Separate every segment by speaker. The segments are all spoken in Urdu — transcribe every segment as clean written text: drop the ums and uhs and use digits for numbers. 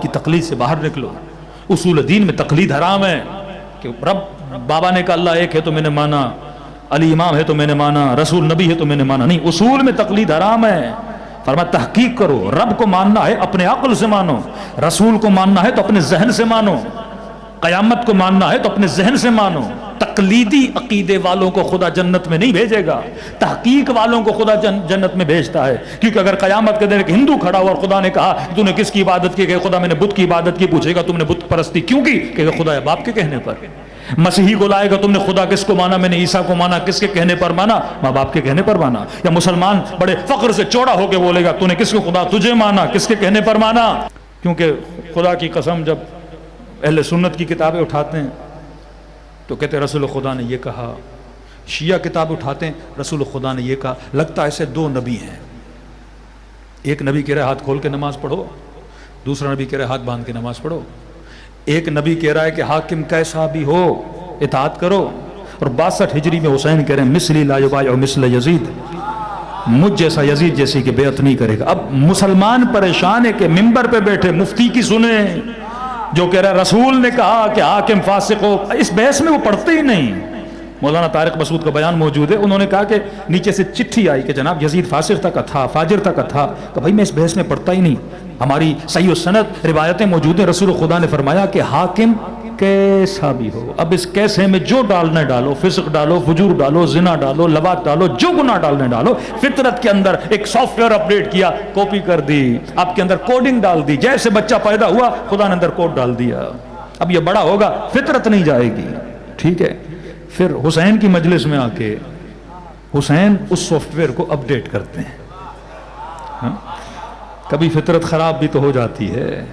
Speaker 1: کی تقلید سے باہر نکلو. اصول دین میں تقلید حرام ہے کہ رب بابا نے کہا اللہ ایک ہے تو میں نے مانا, علی امام ہے تو میں نے مانا, رسول نبی ہے تو میں نے مانا. نہیں, اصول میں تقلید حرام ہے. فرمایا تحقیق کرو, رب کو ماننا ہے اپنے عقل سے مانو, رسول کو ماننا ہے تو اپنے ذہن سے مانو, قیامت کو ماننا ہے تو اپنے ذہن سے مانو. تقلیدی عقیدے والوں کو خدا جنت میں نہیں بھیجے گا, تحقیق والوں کو خدا جنت میں بھیجتا ہے. کیونکہ اگر قیامت کے دن ایک ہندو کھڑا ہوا اور خدا نے کہا تو نے کس کی عبادت کی, کہ خدا میں نے بت کی عبادت کی, پوچھے گا تم نے بت پرستی کیوں کی, کہ خدا باپ کے کہنے پر. مسیحی کو لائے گا تم نے خدا کس کو مانا, میں نے عیسیٰ کو مانا, کس کے کہنے پر مانا, ماں باپ کے کہنے پر مانا. یا مسلمان بڑے فخر سے چوڑا ہو کے بولے گا تو نے کس کو خدا تجھے مانا, کس کے کہنے پر مانا. کیونکہ خدا کی قسم جب اہل سنت کی کتابیں اٹھاتے ہیں تو کہتے ہیں رسول خدا نے یہ کہا. شیعہ کتاب اٹھاتے ہیں رسول خدا نے یہ کہا. لگتا ایسے دو نبی ہیں, ایک نبی کہہ رہا ہے ہاتھ کھول کے نماز پڑھو, دوسرا نبی کہہ رہا ہے ہاتھ باندھ کے نماز پڑھو. ایک نبی کہہ رہا ہے کہ حاکم کیسا بھی ہو اطاعت کرو, اور 62 ہجری میں حسین کہہ رہے ہیں مثلی لا یبایع مثل یزید, مجھ جیسا یزید جیسی کہ بیعت نہیں کرے گا. اب مسلمان پریشان ہے کہ منبر پہ بیٹھے مفتی کی سنیں جو کہہ رہا ہے رسول نے کہا کہ حاکم فاسق ہو. اس بحث میں وہ پڑھتے ہی نہیں. مولانا طارق مسعود کا بیان موجود ہے, انہوں نے کہا کہ نیچے سے چٹھی آئی کہ جناب یزید فاسق تک تھا, فاجر تک تھا. کہ بھائی میں اس بحث میں پڑھتا ہی نہیں, ہماری صحیح السند روایتیں موجود ہیں. رسول خدا نے فرمایا کہ حاکم کیسا بھی ہو. اب اس کیسے میں جو ڈالنا ڈالو, فسق ڈالو, فجور ڈالو, زنا ڈالو, لواط ڈالو, جو گناہ ڈالنے ڈالو. فطرت کے اندر ایک سافٹ ویئر اپڈیٹ کیا, کاپی کر دی, آپ کے اندر کوڈنگ ڈال دی. جیسے بچہ پیدا ہوا خدا نے اندر کوڈ ڈال دیا. اب یہ بڑا ہوگا فطرت نہیں جائے گی. ٹھیک ہے, پھر حسین کی مجلس میں آ کے حسین اس سافٹ ویئر کو اپڈیٹ کرتے ہیں. کبھی فطرت خراب بھی تو ہو جاتی ہے,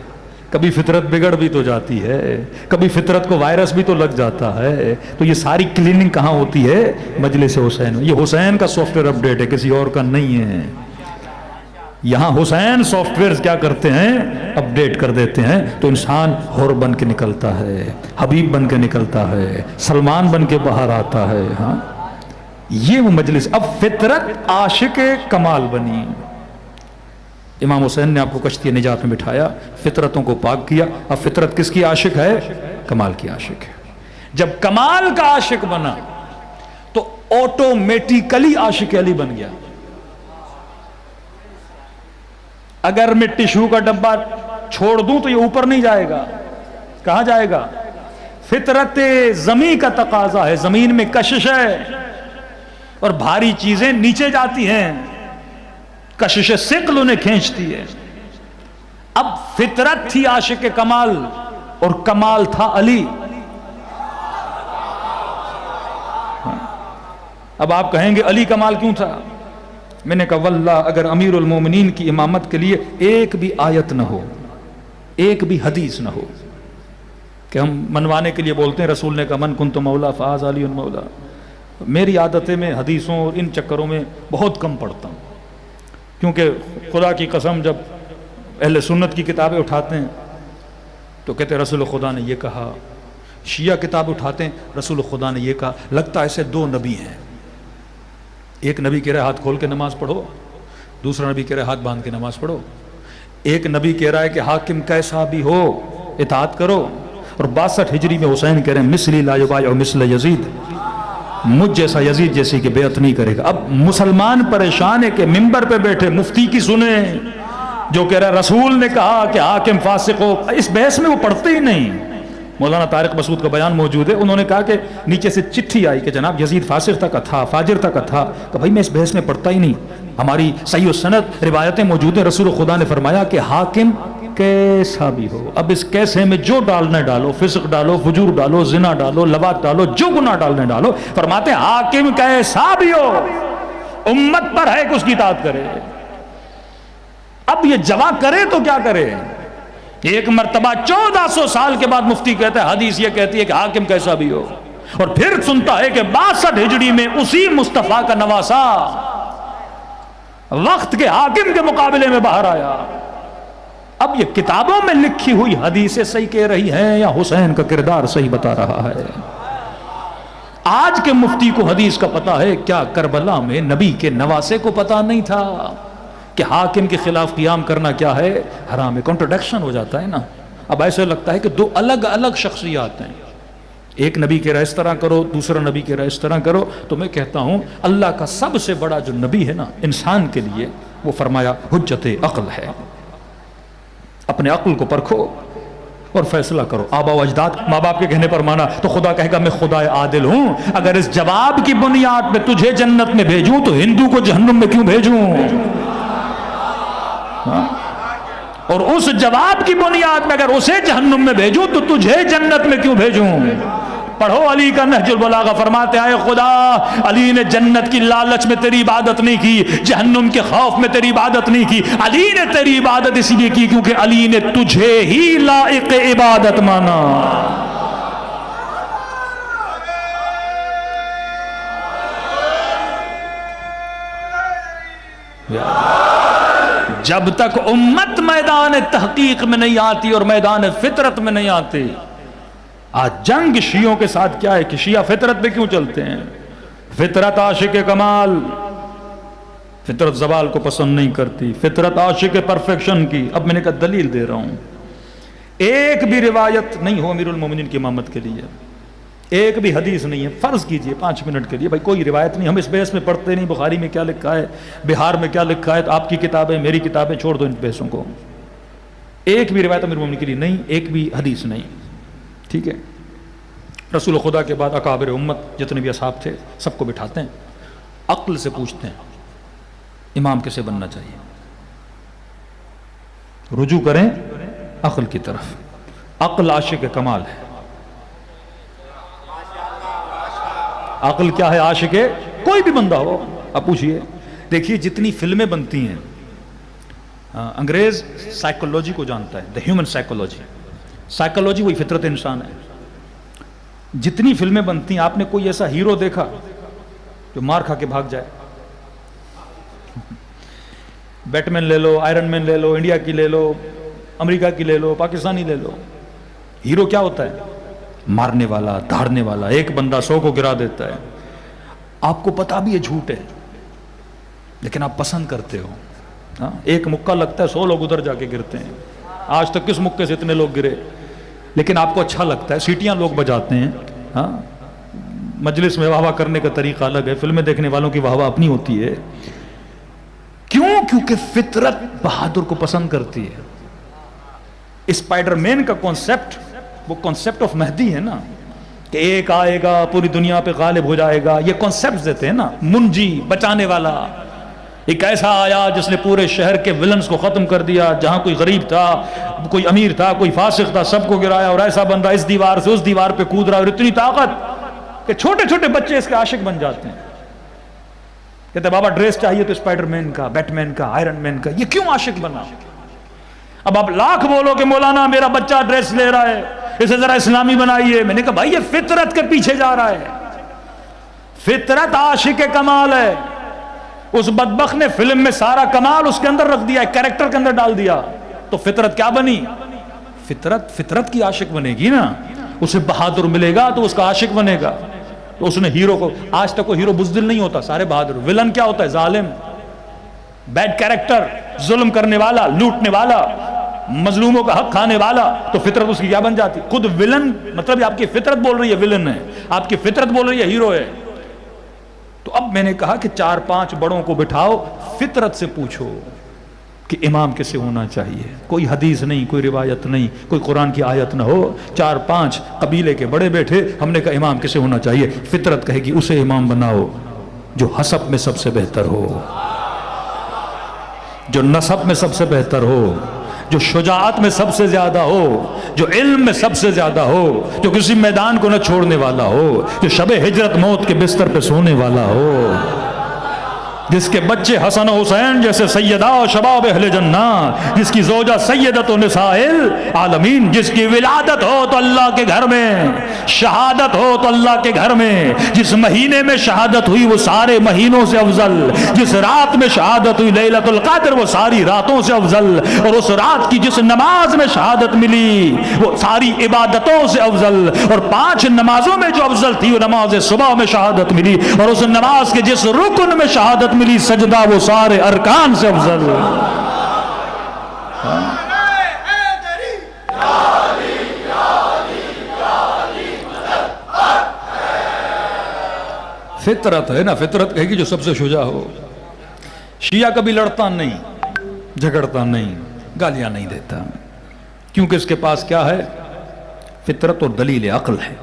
Speaker 1: کبھی فطرت بگڑ بھی تو جاتی ہے, کبھی فطرت کو وائرس بھی تو لگ جاتا ہے. تو یہ ساری کلیننگ کہاں ہوتی ہے؟ مجلس حسین. یہ حسین کا سافٹ ویئر اپڈیٹ ہے, کسی اور کا نہیں ہے. یہاں حسین سافٹ ویئر کیا کرتے ہیں؟ اپڈیٹ کر دیتے ہیں. تو انسان حور بن کے نکلتا ہے, حبیب بن کے نکلتا ہے, سلمان بن کے باہر آتا ہے. ہاں, یہ وہ مجلس. اب فطرت عاشق کمال بنی. امام حسین نے آپ کو کشتی نجات میں بٹھایا, فطرتوں کو پاک کیا. اب فطرت کس کی عاشق ہے؟ کمال کی عاشق ہے. جب کمال کا عاشق بنا تو آٹومیٹیکلی عاشق علی بن گیا. اگر میں ٹشو کا ڈبہ چھوڑ دوں تو یہ اوپر نہیں جائے گا, کہاں جائے گا؟ فطرت زمین کا تقاضا ہے, زمین میں کشش ہے اور بھاری چیزیں نیچے جاتی ہیں, کشش ثقل انہیں کھینچتی ہے. اب فطرت تھی عاشق کمال اور کمال تھا علی. اب آپ کہیں گے علی کمال کیوں تھا؟ میں نے کہا واللہ اگر امیر المومنین کی امامت کے لیے ایک بھی آیت نہ ہو, ایک بھی حدیث نہ ہو, کہ ہم منوانے کے لیے بولتے ہیں رسول نے کہا من کنت مولا فاز علی مولا. میری عادت ہے میں حدیثوں اور ان چکروں میں بہت کم پڑھتا ہوں, کیونکہ خدا کی قسم جب اہل سنت کی کتابیں اٹھاتے ہیں تو کہتے ہیں رسول خدا نے یہ کہا. شیعہ کتاب اٹھاتے ہیں رسول خدا نے یہ کہا. لگتا ایسے دو نبی ہیں, ایک نبی کہہ رہا ہے ہاتھ کھول کے نماز پڑھو, دوسرا نبی کہہ رہا ہے ہاتھ باندھ کے نماز پڑھو. ایک نبی کہہ رہا ہے کہ حاکم کیسا بھی ہو اطاعت کرو, اور 62 ہجری میں حسین کہہ رہے ہیں مثلی لا یبایع مثل یزید, مجھ جیسا یزید جیسی کہ بیعت نہیں کرے گا. اب مسلمان پریشان ہے کہ منبر پہ بیٹھے مفتی کی سنیں جو کہہ رہا ہے رسول نے کہا کہ حاکم فاسق ہو. اس بحث میں وہ پڑھتے ہی نہیں. مولانا طارق مسعود کا بیان موجود ہے, انہوں نے کہا کہ نیچے سے چٹھی آئی کہ جناب یزید فاسق تک تھا, فاجر تک تھا. کہ بھائی میں اس بحث میں پڑھتا ہی نہیں, ہماری صحیح السند روایتیں موجود ہیں. رسول خدا نے فرمایا کہ حاکم کیسا بھی ہو. اب اس کیسے میں جو ڈالنا ڈالو, فسق ڈالو, فجور ڈالو, زنا ڈالو, لواط ڈالو, جو گناہ ڈالنے ڈالو. فرماتے ہیں حاکم کیسا بھی ہو امت پر ہے کہ اس کی اطاعت کرے. اب یہ جواب کرے تو کیا کرے؟ ایک مرتبہ 1400 سال کے بعد مفتی کہتا ہے حدیث یہ کہتی ہے کہ حاکم کیسا بھی ہو, اور پھر سنتا ہے کہ 62 ہجری میں اسی مصطفیٰ کا نواسا وقت کے حاکم کے مقابلے میں باہر آیا. اب یہ کتابوں میں لکھی ہوئی حدیثیں صحیح کہہ رہی ہیں یا حسین کا کردار صحیح بتا رہا ہے؟ آج کے مفتی کو حدیث کا پتہ ہے, کیا کربلا میں نبی کے نواسے کو پتہ نہیں تھا کہ حاکم کے خلاف قیام کرنا کیا ہے؟ حرام ہے. کنٹرڈکشن ہو جاتا ہے نا. اب ایسے لگتا ہے کہ دو الگ الگ شخصیات ہیں، ایک نبی کہہ رہا ہے اس طرح کرو، دوسرا نبی کہہ رہا ہے اس طرح کرو. تو میں کہتا ہوں اللہ کا سب سے بڑا جو نبی ہے نا انسان کے لیے، وہ فرمایا حجت عقل ہے. اپنے عقل کو پرکھو اور فیصلہ کرو. آبا و اجداد ماں باپ کے کہنے پر مانا تو خدا کہے گا میں خدا عادل ہوں. اگر اس جواب کی بنیاد پہ تجھے جنت میں بھیجوں تو ہندو کو جہنم میں کیوں بھیجوں؟ اور اس جواب کی بنیاد میں اگر اسے جہنم میں بھیجوں تو تجھے جنت میں کیوں بھیجوں؟ پڑھو علی کا نہج البلاغہ، فرماتے ہیں خدا علی نے جنت کی لالچ میں تیری عبادت نہیں کی، جہنم کے خوف میں تیری عبادت نہیں کی، علی نے تیری عبادت اس لیے کی کیونکہ علی نے تجھے ہی لائق عبادت مانا. جب تک امت میدان تحقیق میں نہیں آتی اور میدان فطرت میں نہیں آتی. آج جنگ شیعوں کے ساتھ کیا ہے کہ شیعہ فطرت پہ کیوں چلتے ہیں؟ فطرت عاشق کمال، فطرت زوال کو پسند نہیں کرتی، فطرت عاشق پرفیکشن کی. اب میں نے کہا دلیل دے رہا ہوں، ایک بھی روایت نہیں ہو امیر المومنین کی امامت کے لیے، ایک بھی حدیث نہیں ہے. فرض کیجئے 5 منٹ کے لیے بھائی کوئی روایت نہیں، ہم اس بحث میں پڑھتے نہیں، بخاری میں کیا لکھا ہے، بہار میں کیا لکھا ہے، تو آپ کی کتابیں میری کتابیں چھوڑ دو ان بحثوں کو. ایک بھی روایت امیر المومنین کے لیے نہیں، ایک بھی حدیث نہیں. ٹھیک ہے، رسول خدا کے بعد اکابر امت جتنے بھی اصحاب تھے سب کو بٹھاتے ہیں، عقل سے پوچھتے ہیں امام کیسے بننا چاہیے. رجوع کریں عقل کی طرف. عقل عاشق کمال ہے. عقل کیا ہے؟ عاشق کوئی بھی بندہ ہو. اب پوچھئے، دیکھیے جتنی فلمیں بنتی ہیں، انگریز سائیکولوجی کو جانتا ہے، دا ہیومن سائیکولوجی. سائیکولوجی وہی فطرت انسان ہے. جتنی فلمیں بنتی ہیں، آپ نے کوئی ایسا ہیرو دیکھا جو مار کھا کے بھاگ جائے؟ بیٹ مین لے لو، آئرن مین لے لو، انڈیا کی لے لو، امریکہ کی لے لو، پاکستانی لے لو. ہیرو کیا ہوتا ہے؟ مارنے والا، دھاڑنے والا. ایک بندہ 100 کو گرا دیتا ہے. آپ کو پتا بھی یہ جھوٹ ہے لیکن آپ پسند کرتے ہو. ایک مکہ لگتا ہے 100 لوگ ادھر جا کے گرتے ہیں. آج تک کس مکے سے اتنے لوگ گرے؟ لیکن آپ کو اچھا لگتا ہے. سیٹیاں لوگ بجاتے ہیں. ہاں، مجلس میں واہ واہ کرنے کا طریقہ الگ ہے، فلمیں دیکھنے والوں کی واہ واہ اپنی ہوتی ہے. کیوں؟ کیونکہ فطرت بہادر کو پسند کرتی ہے. اسپائڈر مین کا کانسیپٹ وہ کانسیپٹ آف مہدی ہے نا، کہ ایک آئے گا پوری دنیا پہ غالب ہو جائے گا. یہ کانسیپٹ دیتے ہیں نا، منجی، بچانے والا. ایک ایسا آیا جس نے پورے شہر کے ولنز کو ختم کر دیا. جہاں کوئی غریب تھا، کوئی امیر تھا، کوئی فاسق تھا، سب کو گرایا. اور ایسا بندہ اس دیوار سے اس دیوار پہ کود رہا ہے، اور اتنی طاقت کہ چھوٹے چھوٹے بچے اس کے عاشق بن جاتے ہیں. کہتے بابا ڈریس چاہیے تو اسپائڈر مین کا، بیٹ مین کا، آئرن مین کا. یہ کیوں عاشق بنا؟ اب آپ لاکھ بولو کہ مولانا میرا بچہ ڈریس لے رہا ہے، اسے ذرا اسلامی بنائیے. میں نے کہا بھائی یہ فطرت کے پیچھے جا رہا ہے. فطرت عاشق کمال ہے. اس بدبخت نے فلم میں سارا کمال اس کے اندر رکھ دیا ہے، کریکٹر کے اندر ڈال دیا. تو فطرت کیا بنی؟ فطرت کی عاشق بنے گی نا. اسے بہادر ملے گا تو اس کا عاشق بنے گا. تو اس نے ہیرو کو، آج تک کوئی ہیرو بزدل نہیں ہوتا، سارے بہادر. ولن کیا ہوتا ہے؟ ظالم، بیڈ کریکٹر، ظلم کرنے والا، لوٹنے والا، مظلوموں کا حق کھانے والا. تو فطرت اس کی کیا بن جاتی؟ خود ولن. مطلب آپ کی فطرت بول رہی ہے ولن ہے، آپ کی فطرت بول رہی ہے ہیرو ہے. تو اب میں نے کہا کہ 4-5 بڑوں کو بٹھاؤ، فطرت سے پوچھو کہ امام کیسے ہونا چاہیے. کوئی حدیث نہیں، کوئی روایت نہیں، کوئی قرآن کی آیت نہ ہو. 4-5 قبیلے کے بڑے بیٹھے، ہم نے کہا امام کیسے ہونا چاہیے. فطرت کہے گی اسے امام بناؤ جو حسب میں سب سے بہتر ہو، جو نسب میں سب سے بہتر ہو، جو شجاعت میں سب سے زیادہ ہو، جو علم میں سب سے زیادہ ہو، جو کسی میدان کو نہ چھوڑنے والا ہو، جو شب ہجرت موت کے بستر پہ سونے والا ہو، جس کے بچے حسن و حسین جیسے سیدہ و شباب اہل جنہ، جس کی زوجہ سیدت و نساء العالمین، جس کی ولادت ہو تو اللہ کے گھر میں، شہادت ہو تو اللہ کے گھر میں. جس مہینے میں شہادت ہوئی وہ سارے مہینوں سے افضل، جس رات میں شہادت ہوئی لیلۃ القدر وہ ساری راتوں سے افضل، اور اس رات کی جس نماز میں شہادت ملی وہ ساری عبادتوں سے افضل. اور 5 نمازوں میں جو افضل تھی وہ نماز صبح میں شہادت ملی، اور اس نماز کے جس رکن میں شہادت ملی سجدہ وہ سارے ارکان سے افضل. فطرت ہے نا، فطرت کہے گی جو سب سے شجاع ہو۔ شیعہ کبھی لڑتا نہیں، جھگڑتا نہیں، گالیاں نہیں دیتا، کیونکہ اس کے پاس کیا ہے؟ فطرت اور دلیل عقل ہے۔